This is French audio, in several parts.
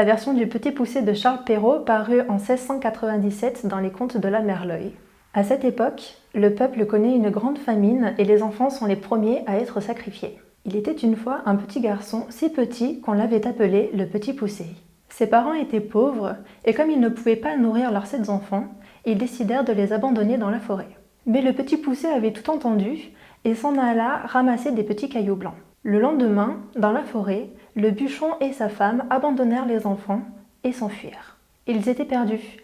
la version du Petit Poucet de Charles Perrault parue en 1697 dans les Contes de la Merleuil. À cette époque, le peuple connaît une grande famine et les enfants sont les premiers à être sacrifiés. Il était une fois un petit garçon si petit qu'on l'avait appelé le Petit Poucet. Ses parents étaient pauvres et comme ils ne pouvaient pas nourrir leurs 7 enfants, ils décidèrent de les abandonner dans la forêt. Mais le Petit Poucet avait tout entendu et s'en alla ramasser des petits cailloux blancs. Le lendemain, dans la forêt, le bûchon et sa femme abandonnèrent les enfants et s'enfuirent. Ils étaient perdus,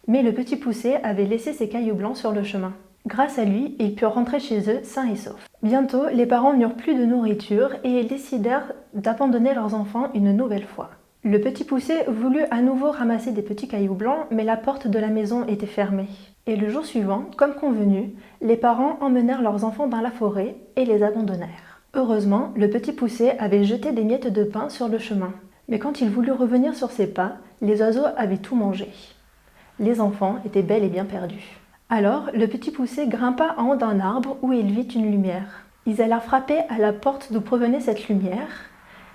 mais le Petit Poucet avait laissé ses cailloux blancs sur le chemin. Grâce à lui, ils purent rentrer chez eux sains et saufs. Bientôt, les parents n'eurent plus de nourriture et ils décidèrent d'abandonner leurs enfants une nouvelle fois. Le Petit Poucet voulut à nouveau ramasser des petits cailloux blancs, mais la porte de la maison était fermée. Et le jour suivant, comme convenu, les parents emmenèrent leurs enfants dans la forêt et les abandonnèrent. Heureusement, le Petit Poucet avait jeté des miettes de pain sur le chemin. Mais quand il voulut revenir sur ses pas, les oiseaux avaient tout mangé. Les enfants étaient bel et bien perdus. Alors, le Petit Poucet grimpa en haut d'un arbre où il vit une lumière. Ils allèrent frapper à la porte d'où provenait cette lumière,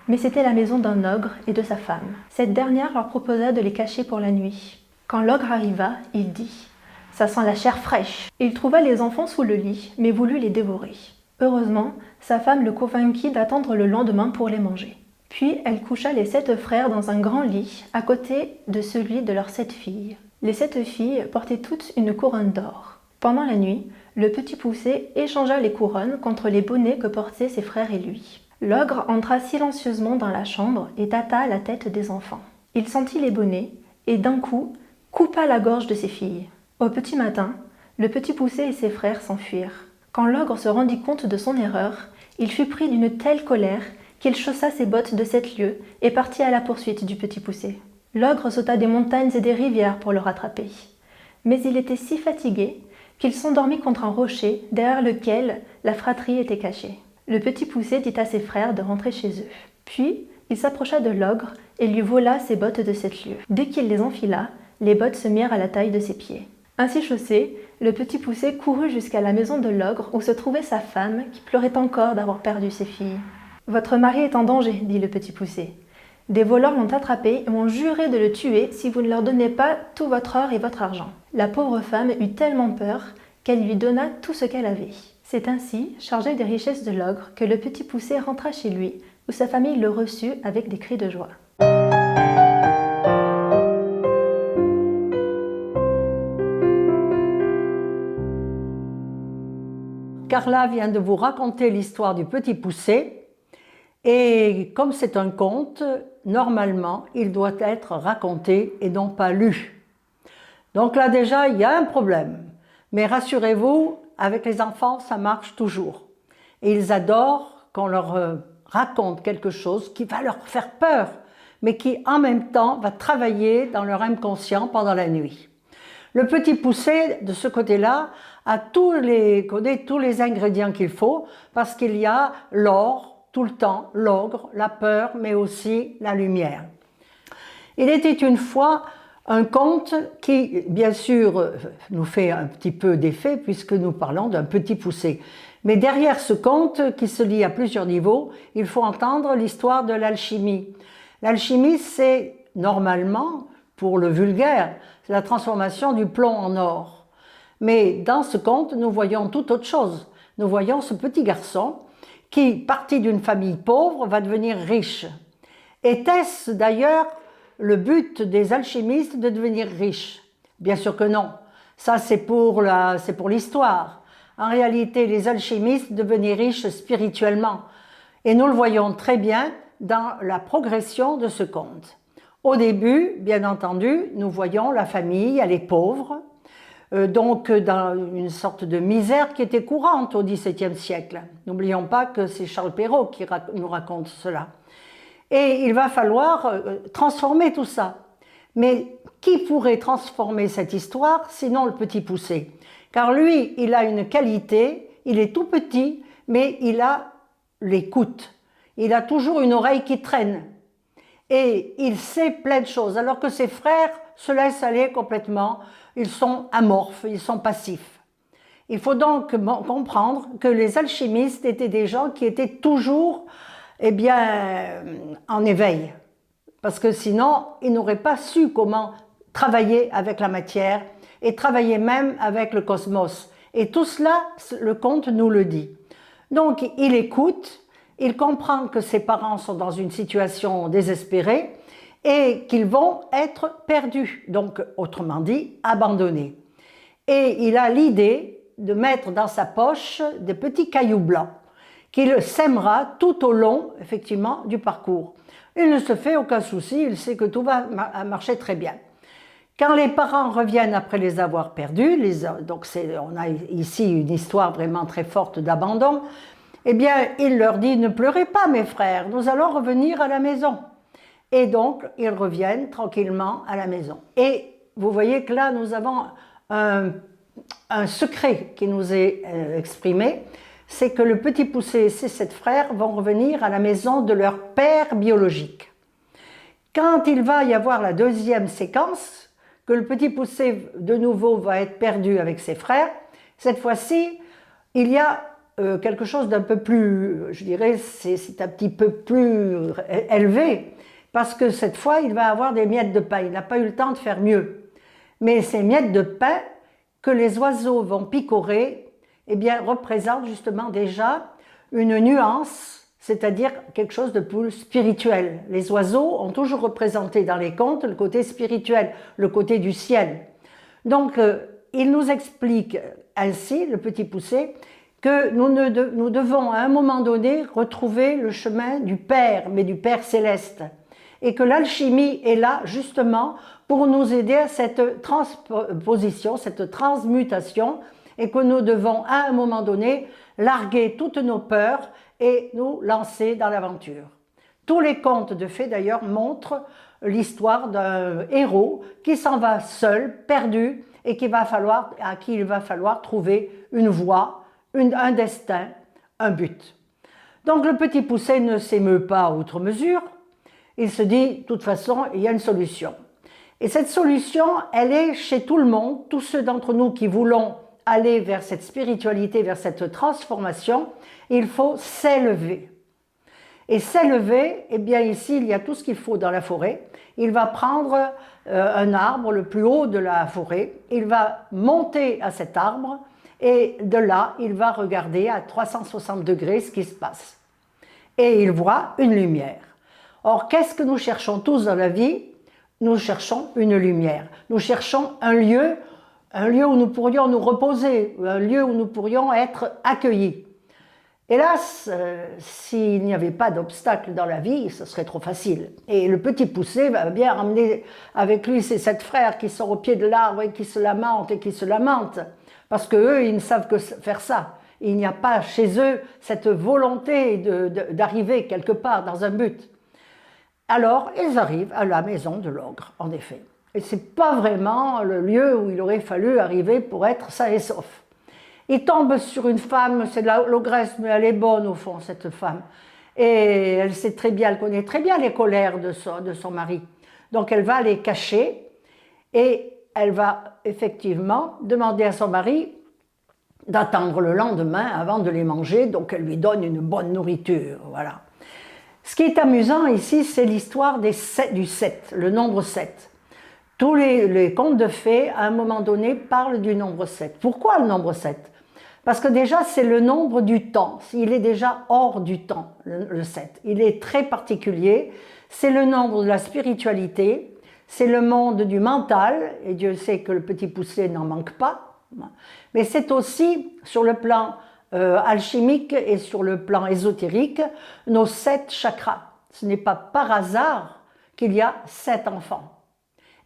mais c'était la maison d'un ogre et de sa femme. Cette dernière leur proposa de les cacher pour la nuit. Quand l'ogre arriva, il dit « Ça sent la chair fraîche !» Il trouva les enfants sous le lit, mais voulut les dévorer. Heureusement, sa femme le convainquit d'attendre le lendemain pour les manger. Puis elle coucha les 7 frères dans un grand lit, à côté de celui de leurs 7 filles. Les 7 filles portaient toutes une couronne d'or. Pendant la nuit, le Petit Poucet échangea les couronnes contre les bonnets que portaient ses frères et lui. L'ogre entra silencieusement dans la chambre et tâta la tête des enfants. Il sentit les bonnets et d'un coup coupa la gorge de ses filles. Au petit matin, le Petit Poucet et ses frères s'enfuirent. Quand l'ogre se rendit compte de son erreur, il fut pris d'une telle colère qu'il chaussa ses bottes de 7 lieues et partit à la poursuite du Petit Poucet. L'ogre sauta des montagnes et des rivières pour le rattraper. Mais il était si fatigué qu'il s'endormit contre un rocher derrière lequel la fratrie était cachée. Le Petit Poucet dit à ses frères de rentrer chez eux. Puis, il s'approcha de l'ogre et lui vola ses bottes de 7 lieues. Dès qu'il les enfila, les bottes se mirent à la taille de ses pieds. Ainsi chaussé, le Petit Poucet courut jusqu'à la maison de l'ogre où se trouvait sa femme qui pleurait encore d'avoir perdu ses filles. « Votre mari est en danger, dit le Petit Poucet. Des voleurs l'ont attrapé et ont juré de le tuer si vous ne leur donnez pas tout votre or et votre argent. » La pauvre femme eut tellement peur qu'elle lui donna tout ce qu'elle avait. C'est ainsi, chargé des richesses de l'ogre, que le Petit Poucet rentra chez lui, où sa famille le reçut avec des cris de joie. Carla vient de vous raconter l'histoire du Petit Poucet et comme c'est un conte, normalement, il doit être raconté et non pas lu. Donc là déjà, il y a un problème. Mais rassurez-vous, avec les enfants, ça marche toujours. Et ils adorent qu'on leur raconte quelque chose qui va leur faire peur, mais qui en même temps va travailler dans leur inconscient pendant la nuit. Le Petit Poucet, de ce côté-là, connaît tous les ingrédients qu'il faut parce qu'il y a l'or, tout le temps, l'ogre, la peur, mais aussi la lumière. Il était une fois un conte qui, bien sûr, nous fait un petit peu d'effet puisque nous parlons d'un Petit Poucet. Mais derrière ce conte, qui se lit à plusieurs niveaux, il faut entendre l'histoire de l'alchimie. L'alchimie, c'est normalement, pour le vulgaire, c'est la transformation du plomb en or. Mais dans ce conte, nous voyons tout autre chose. Nous voyons ce petit garçon qui, parti d'une famille pauvre, va devenir riche. Était-ce d'ailleurs le but des alchimistes de devenir riches? Bien sûr que non. Ça, c'est pour l'histoire. En réalité, les alchimistes devenaient riches spirituellement. Et nous le voyons très bien dans la progression de ce conte. Au début, bien entendu, nous voyons la famille, elle est pauvre, donc dans une sorte de misère qui était courante au XVIIe siècle. N'oublions pas que c'est Charles Perrault qui nous raconte cela. Et il va falloir transformer tout ça. Mais qui pourrait transformer cette histoire sinon le Petit Poucet? Car lui, il a une qualité, il est tout petit, mais il a l'écoute. Il a toujours une oreille qui traîne. Et il sait plein de choses, alors que ses frères se laissent aller complètement. Ils sont amorphes, ils sont passifs. Il faut donc comprendre que les alchimistes étaient des gens qui étaient toujours en éveil. parce que sinon, ils n'auraient pas su comment travailler avec la matière et travailler même avec le cosmos. Et tout cela, le conte nous le dit. Donc, il écoute, il comprend que ses parents sont dans une situation désespérée et qu'ils vont être perdus, donc autrement dit, abandonnés. Et il a l'idée de mettre dans sa poche des petits cailloux blancs qu'il sèmera tout au long, effectivement, du parcours. Il ne se fait aucun souci, il sait que tout va marcher très bien. Quand les parents reviennent après les avoir perdus, donc on a ici une histoire vraiment très forte d'abandon, eh bien, il leur dit « Ne pleurez pas, mes frères, nous allons revenir à la maison ». Et donc, ils reviennent tranquillement à la maison. Et vous voyez que là, nous avons un secret qui nous est exprimé, c'est que le petit poussé et ses 7 frères vont revenir à la maison de leur père biologique. Quand il va y avoir la deuxième séquence, que le petit poussé de nouveau va être perdu avec ses frères, cette fois-ci, il y a quelque chose d'un peu plus, je dirais, c'est un petit peu plus élevé, parce que cette fois, il va avoir des miettes de pain. Il n'a pas eu le temps de faire mieux. Mais ces miettes de pain que les oiseaux vont picorer, eh bien, représentent justement déjà une nuance, c'est-à-dire quelque chose de plus spirituel. Les oiseaux ont toujours représenté dans les contes le côté spirituel, le côté du ciel. Donc, il nous explique ainsi, le petit poussé, que nous devons à un moment donné retrouver le chemin du Père, mais du Père céleste. Et que l'alchimie est là justement pour nous aider à cette transposition, cette transmutation, et que nous devons à un moment donné larguer toutes nos peurs et nous lancer dans l'aventure. Tous les contes de fées d'ailleurs montrent l'histoire d'un héros qui s'en va seul, perdu, et à qui il va falloir trouver une voie, un destin, un but. Donc le petit poussé ne s'émeut pas outre mesure. Il se dit, de toute façon, il y a une solution. Et cette solution, elle est chez tout le monde, tous ceux d'entre nous qui voulons aller vers cette spiritualité, vers cette transformation, il faut s'élever. Et s'élever, eh bien ici, il y a tout ce qu'il faut dans la forêt. Il va prendre un arbre, le plus haut de la forêt, il va monter à cet arbre, et de là, il va regarder à 360 degrés ce qui se passe. Et il voit une lumière. Or, qu'est-ce que nous cherchons tous dans la vie? Nous cherchons une lumière. Nous cherchons un lieu où nous pourrions nous reposer, un lieu où nous pourrions être accueillis. Hélas, s'il n'y avait pas d'obstacle dans la vie, ce serait trop facile. Et le petit poussé va bien ramener avec lui ses 7 frères qui sont au pied de l'arbre et qui se lamentent, parce qu'eux, ils ne savent que faire ça. Il n'y a pas chez eux cette volonté d'arriver quelque part dans un but. Alors, ils arrivent à la maison de l'ogre, en effet. Et ce n'est pas vraiment le lieu où il aurait fallu arriver pour être sain et sauf. Il tombe sur une femme, c'est l'ogresse, mais elle est bonne au fond, cette femme. Et elle sait très bien, elle connaît très bien les colères de son mari. Donc elle va les cacher et elle va effectivement demander à son mari d'attendre le lendemain avant de les manger. Donc elle lui donne une bonne nourriture, voilà. Ce qui est amusant ici, c'est l'histoire du 7, le nombre 7. Tous les contes de fées, à un moment donné, parlent du nombre 7. Pourquoi le nombre 7? Parce que déjà, c'est le nombre du temps. Il est déjà hors du temps, le 7. Il est très particulier. C'est le nombre de la spiritualité. C'est le monde du mental. Et Dieu sait que le petit poussé n'en manque pas. Mais c'est aussi, sur le plan alchimique et sur le plan ésotérique, nos 7 chakras. Ce n'est pas par hasard qu'il y a 7 enfants.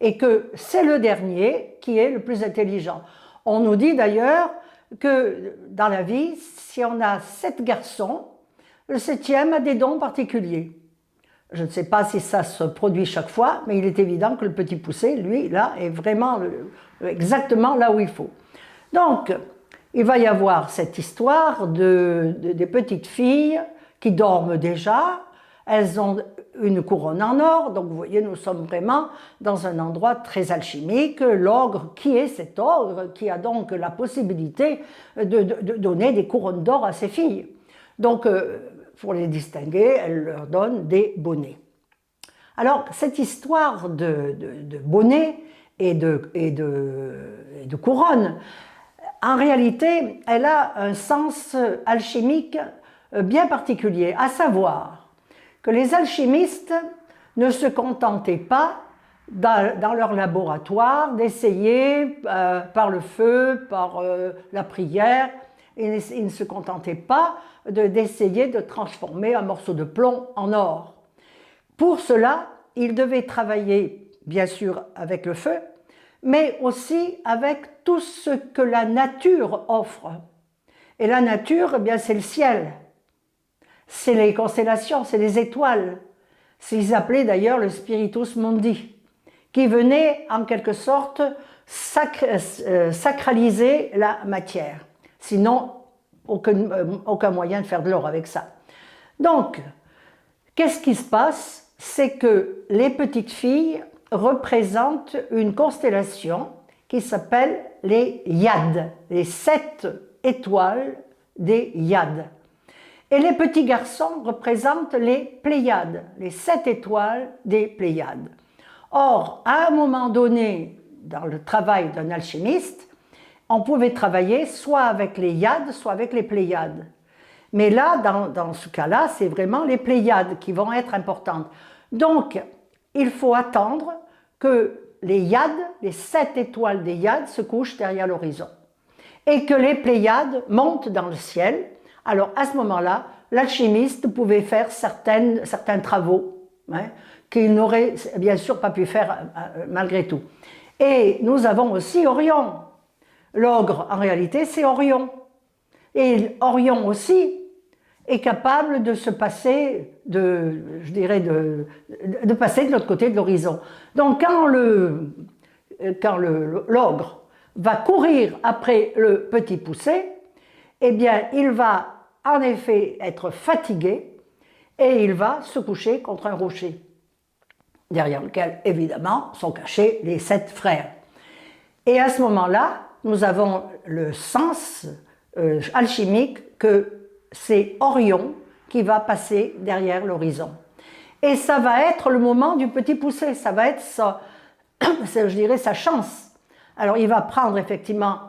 Et que c'est le dernier qui est le plus intelligent. On nous dit d'ailleurs que dans la vie, si on a 7 garçons, le 7e a des dons particuliers. Je ne sais pas si ça se produit chaque fois, mais il est évident que le petit poussé, lui, là, est vraiment exactement là où il faut. Donc, il va y avoir cette histoire des petites filles qui dorment déjà. Elles ont une couronne en or, donc vous voyez, nous sommes vraiment dans un endroit très alchimique. L'ogre, qui est cet ogre qui a donc la possibilité de donner des couronnes d'or à ses filles. Donc, pour les distinguer, elle leur donne des bonnets. Alors, cette histoire de bonnet et de couronne, en réalité, elle a un sens alchimique bien particulier, à savoir que les alchimistes ne se contentaient pas dans leur laboratoire d'essayer par le feu, par la prière, ils ne se contentaient pas d'essayer de transformer un morceau de plomb en or. Pour cela, ils devaient travailler, bien sûr, avec le feu, mais aussi avec tout ce que la nature offre. Et la nature, eh bien, c'est le ciel, c'est les constellations, c'est les étoiles. C'est ce qu'ils appelaient d'ailleurs le spiritus mundi, qui venait en quelque sorte sacraliser la matière. Sinon, aucun moyen de faire de l'or avec ça. Donc, qu'est-ce qui se passe? C'est que les petites filles représentent une constellation qui s'appelle les Yades, les 7 étoiles des Yades. Et les petits garçons représentent les Pléiades, les 7 étoiles des Pléiades. Or, à un moment donné, dans le travail d'un alchimiste, on pouvait travailler soit avec les Yades, soit avec les Pléiades. Mais là, dans ce cas-là, c'est vraiment les Pléiades qui vont être importantes. Donc, il faut attendre que les Yades, les 7 étoiles des Yades, se couchent derrière l'horizon. Et que les Pléiades montent dans le ciel. Alors, à ce moment-là, l'alchimiste pouvait faire certains travaux qu'il n'aurait bien sûr pas pu faire malgré tout. Et nous avons aussi Orion. L'ogre, en réalité, c'est Orion. Et Orion aussi est capable de se passer, de passer de l'autre côté de l'horizon. Donc quand l'ogre va courir après le petit poucet, eh bien il va en effet être fatigué et il va se coucher contre un rocher, derrière lequel évidemment sont cachés les 7 frères. Et à ce moment-là, nous avons le sens alchimique que c'est Orion qui va passer derrière l'horizon. Et ça va être le moment du petit poucet, ça va être sa chance. Alors il va prendre effectivement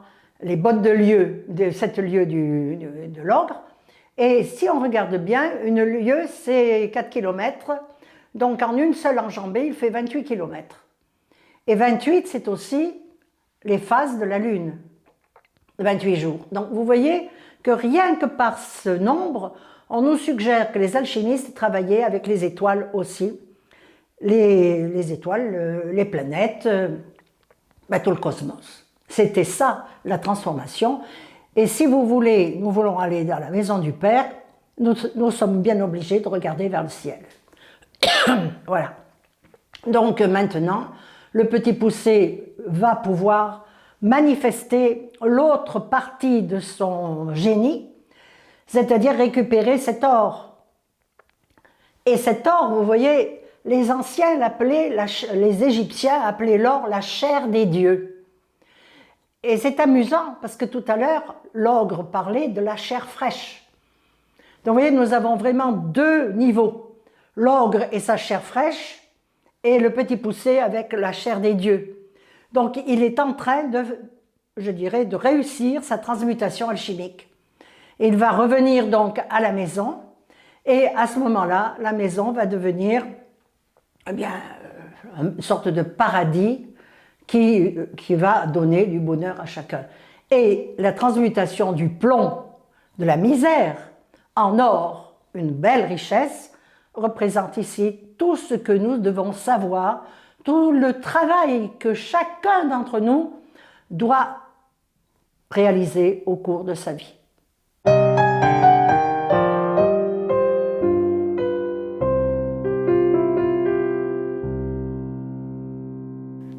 les bottes de lieu, de 7 lieues de l'ogre, et si on regarde bien, une lieue c'est 4 km, donc en une seule enjambée, il fait 28 km. Et 28, c'est aussi les phases de la Lune, 28 jours. Donc vous voyez que rien que par ce nombre, on nous suggère que les alchimistes travaillaient avec les étoiles aussi, les étoiles, les planètes, tout le cosmos. C'était ça la transformation. Et si vous voulez, nous voulons aller dans la maison du Père, nous sommes bien obligés de regarder vers le ciel. Voilà. Donc maintenant, le petit poucet va pouvoir manifester l'autre partie de son génie, c'est-à-dire récupérer cet or. Et cet or, vous voyez, les anciens l'appelaient, les Égyptiens appelaient l'or la chair des dieux. Et c'est amusant parce que tout à l'heure, l'ogre parlait de la chair fraîche. Donc vous voyez, nous avons vraiment 2 niveaux. L'ogre et sa chair fraîche et le petit poucet avec la chair des dieux. Donc il est en train de réussir sa transmutation alchimique. Il va revenir donc à la maison et à ce moment-là, la maison va devenir une sorte de paradis qui va donner du bonheur à chacun. Et la transmutation du plomb, de la misère, en or, une belle richesse, représente ici tout ce que nous devons savoir, tout le travail que chacun d'entre nous doit réaliser au cours de sa vie.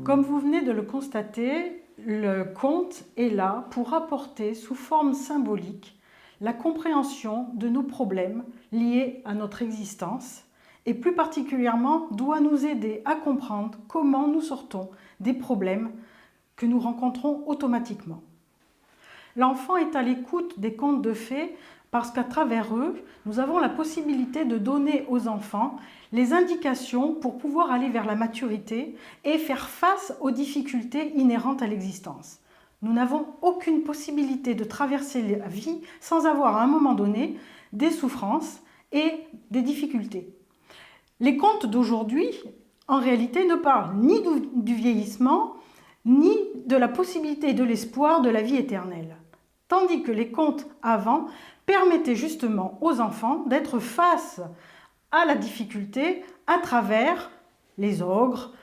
Comme vous venez de le constater, le conte est là pour apporter sous forme symbolique la compréhension de nos problèmes liés à notre existence et plus particulièrement doit nous aider à comprendre comment nous sortons des problèmes que nous rencontrons automatiquement. l'enfant est à l'écoute des contes de fées parce qu'à travers eux, nous avons la possibilité de donner aux enfants les indications pour pouvoir aller vers la maturité et faire face aux difficultés inhérentes à l'existence. Nous n'avons aucune possibilité de traverser la vie sans avoir à un moment donné des souffrances et des difficultés. Les contes d'aujourd'hui, en réalité, ne parlent ni du vieillissement, ni de la possibilité et de l'espoir de la vie éternelle. Tandis que les contes avant permettaient justement aux enfants d'être face à la difficulté à travers les ogres,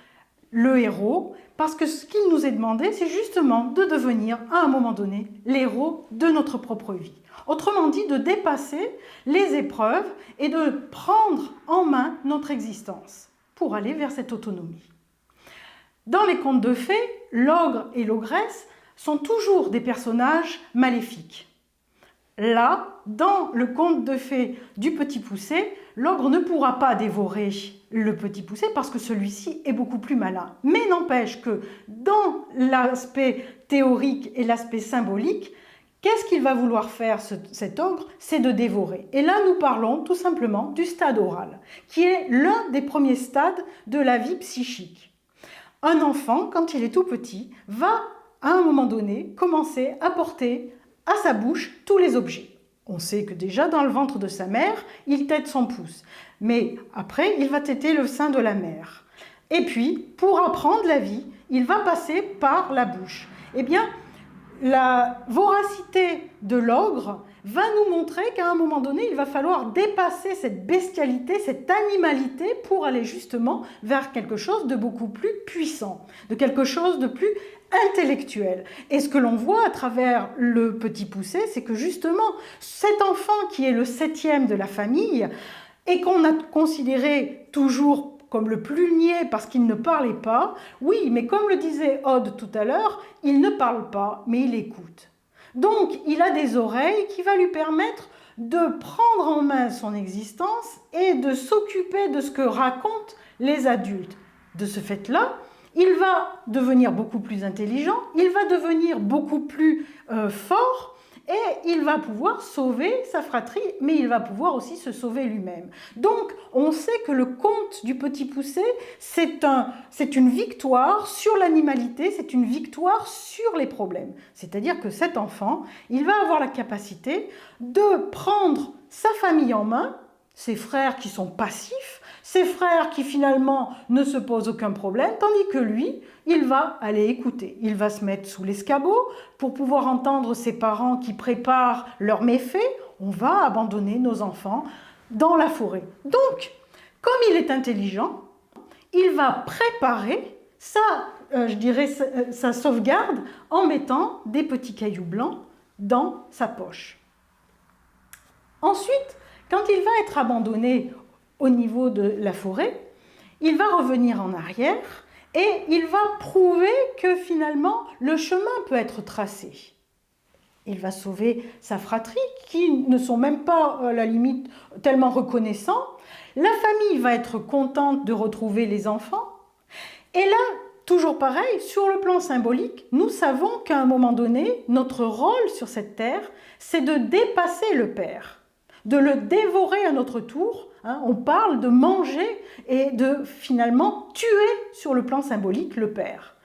le héros, parce que ce qu'il nous est demandé, c'est justement de devenir, à un moment donné, l'héros de notre propre vie. Autrement dit, de dépasser les épreuves et de prendre en main notre existence pour aller vers cette autonomie. Dans les contes de fées, l'ogre et l'ogresse sont toujours des personnages maléfiques. Là, dans le conte de fées du Petit Poucet, l'ogre ne pourra pas dévorer le Petit Poucet parce que celui-ci est beaucoup plus malin. Mais n'empêche que dans l'aspect théorique et l'aspect symbolique, qu'est-ce qu'il va vouloir faire cet ogre? C'est de dévorer. Et là, nous parlons tout simplement du stade oral, qui est l'un des premiers stades de la vie psychique. Un enfant, quand il est tout petit, va à un moment donné commencer à porter à sa bouche tous les objets. On sait que déjà dans le ventre de sa mère, il tète son pouce. Mais après, il va téter le sein de la mère. Et puis, pour apprendre la vie, il va passer par la bouche. Eh bien, la voracité de l'ogre va nous montrer qu'à un moment donné, il va falloir dépasser cette bestialité, cette animalité pour aller justement vers quelque chose de beaucoup plus puissant, de quelque chose de plus intellectuel. Et ce que l'on voit à travers le Petit Poucet, c'est que justement, cet enfant qui est le 7e de la famille et qu'on a considéré toujours comme le plus niais parce qu'il ne parlait pas, oui, mais comme le disait Aude tout à l'heure, il ne parle pas, mais il écoute. Donc, il a des oreilles qui vont lui permettre de prendre en main son existence et de s'occuper de ce que racontent les adultes. De ce fait-là, il va devenir beaucoup plus intelligent, il va devenir beaucoup plus fort et il va pouvoir sauver sa fratrie, mais il va pouvoir aussi se sauver lui-même. Donc, on sait que le conte du Petit Poucet, c'est une victoire sur l'animalité, c'est une victoire sur les problèmes. C'est-à-dire que cet enfant, il va avoir la capacité de prendre sa famille en main, ses frères qui sont passifs, ses frères qui finalement ne se posent aucun problème, tandis que lui, il va aller écouter. Il va se mettre sous l'escabeau pour pouvoir entendre ses parents qui préparent leurs méfaits. On va abandonner nos enfants dans la forêt. Donc, comme il est intelligent, il va préparer sa sauvegarde en mettant des petits cailloux blancs dans sa poche. Ensuite, quand il va être abandonné au niveau de la forêt, il va revenir en arrière et il va prouver que finalement le chemin peut être tracé. Il va sauver sa fratrie qui ne sont même pas à la limite tellement reconnaissants. La famille va être contente de retrouver les enfants. Et là, toujours pareil, sur le plan symbolique, nous savons qu'à un moment donné, notre rôle sur cette terre, c'est de dépasser le père, de le dévorer à notre tour. On parle de manger et de finalement tuer sur le plan symbolique le père.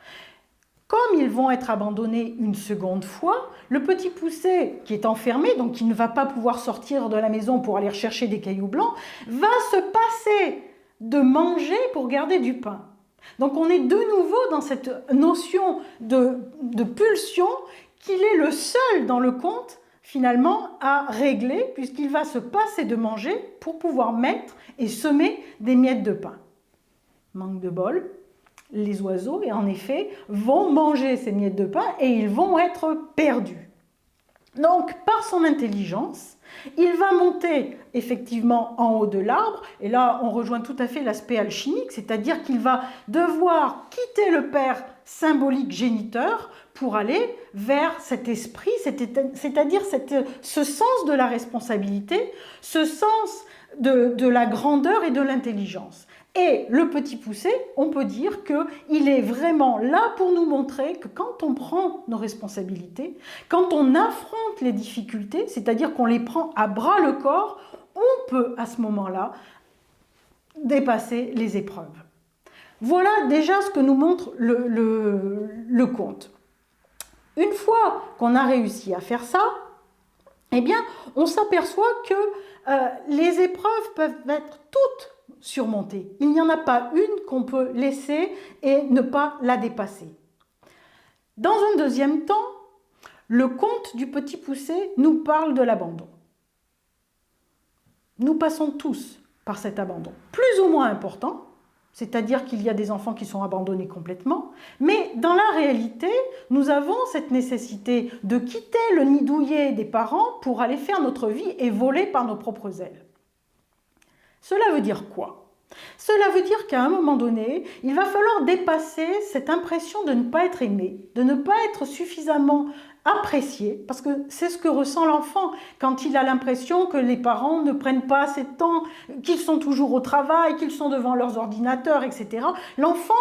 Comme ils vont être abandonnés une seconde fois, le Petit Poucet qui est enfermé, donc qui ne va pas pouvoir sortir de la maison pour aller rechercher des cailloux blancs, va se passer de manger pour garder du pain. Donc on est de nouveau dans cette notion de pulsion qu'il est le seul dans le conte finalement à régler, puisqu'il va se passer de manger pour pouvoir mettre et semer des miettes de pain. Manque de bol, les oiseaux, et en effet, vont manger ces miettes de pain et ils vont être perdus. Donc, par son intelligence, il va monter effectivement en haut de l'arbre, et là on rejoint tout à fait l'aspect alchimique, c'est-à-dire qu'il va devoir quitter le père symbolique géniteur pour aller vers cet esprit, c'est-à-dire ce sens de la responsabilité, ce sens de la grandeur et de l'intelligence. Et le Petit Poucet, on peut dire qu'il est vraiment là pour nous montrer que quand on prend nos responsabilités, quand on affronte les difficultés, c'est-à-dire qu'on les prend à bras le corps, on peut à ce moment-là dépasser les épreuves. Voilà déjà ce que nous montre le conte. Une fois qu'on a réussi à faire ça, eh bien, on s'aperçoit que les épreuves peuvent être toutes surmontées. Il n'y en a pas une qu'on peut laisser et ne pas la dépasser. Dans un deuxième temps, le conte du Petit Poucet nous parle de l'abandon. Nous passons tous par cet abandon, plus ou moins important, c'est-à-dire qu'il y a des enfants qui sont abandonnés complètement, mais dans la réalité, nous avons cette nécessité de quitter le nid douillet des parents pour aller faire notre vie et voler par nos propres ailes. Cela veut dire quoi? Cela veut dire qu'à un moment donné, il va falloir dépasser cette impression de ne pas être aimé, de ne pas être suffisamment apprécié, parce que c'est ce que ressent l'enfant quand il a l'impression que les parents ne prennent pas assez de temps, qu'ils sont toujours au travail, qu'ils sont devant leurs ordinateurs, etc. L'enfant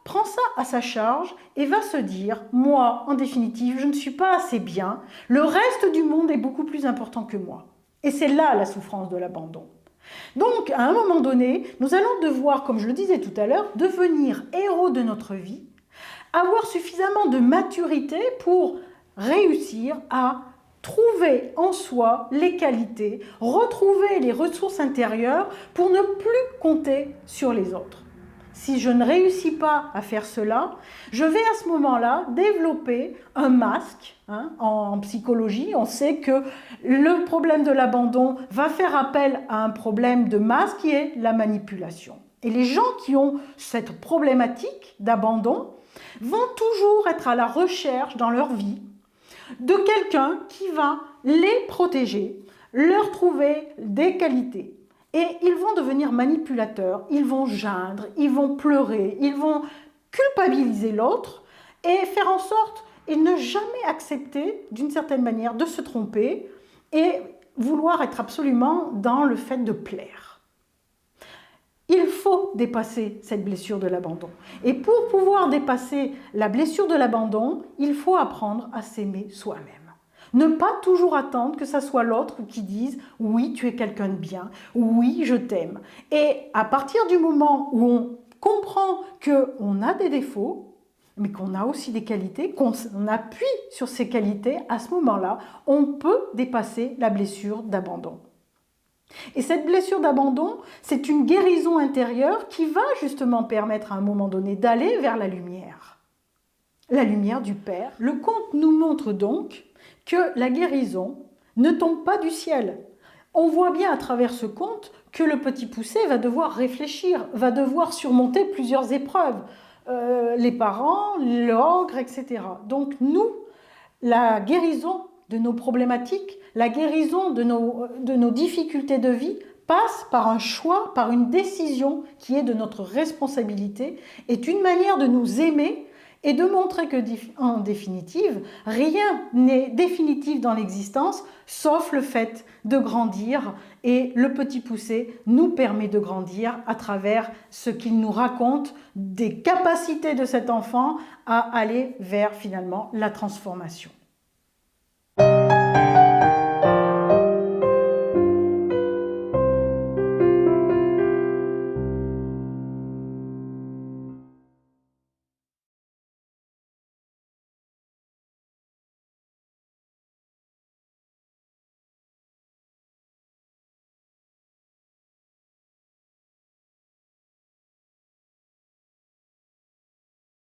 prend ça à sa charge et va se dire « Moi, en définitive, je ne suis pas assez bien, le reste du monde est beaucoup plus important que moi. » Et c'est là la souffrance de l'abandon. Donc, à un moment donné, nous allons devoir, comme je le disais tout à l'heure, devenir héros de notre vie, avoir suffisamment de maturité pour réussir à trouver en soi les qualités, retrouver les ressources intérieures pour ne plus compter sur les autres. Si je ne réussis pas à faire cela, je vais à ce moment-là développer un masque. En psychologie, on sait que le problème de l'abandon va faire appel à un problème de masque qui est la manipulation. Et les gens qui ont cette problématique d'abandon vont toujours être à la recherche dans leur vie de quelqu'un qui va les protéger, leur trouver des qualités. Et ils vont devenir manipulateurs, ils vont geindre, ils vont pleurer, ils vont culpabiliser l'autre et faire en sorte et ne jamais accepter, d'une certaine manière, de se tromper et vouloir être absolument dans le fait de plaire. Il faut dépasser cette blessure de l'abandon. Et pour pouvoir dépasser la blessure de l'abandon, il faut apprendre à s'aimer soi-même. Ne pas toujours attendre que ce soit l'autre qui dise « oui, tu es quelqu'un de bien »,« oui, je t'aime ». Et à partir du moment où on comprend qu'on a des défauts, mais qu'on a aussi des qualités, qu'on appuie sur ces qualités, à ce moment-là, on peut dépasser la blessure d'abandon. Et cette blessure d'abandon, c'est une guérison intérieure qui va justement permettre à un moment donné d'aller vers la lumière du Père. Le conte nous montre donc que la guérison ne tombe pas du ciel. On voit bien à travers ce conte que le Petit Poucet va devoir réfléchir, va devoir surmonter plusieurs épreuves. Les parents, l'ogre, etc. Donc nous, la guérison de nos problématiques, la guérison de nos difficultés de vie passe par un choix, par une décision qui est de notre responsabilité, est une manière de nous aimer et de montrer que, en définitive, rien n'est définitif dans l'existence, sauf le fait de grandir. Et le Petit Poucet nous permet de grandir à travers ce qu'il nous raconte des capacités de cet enfant à aller vers, finalement, la transformation.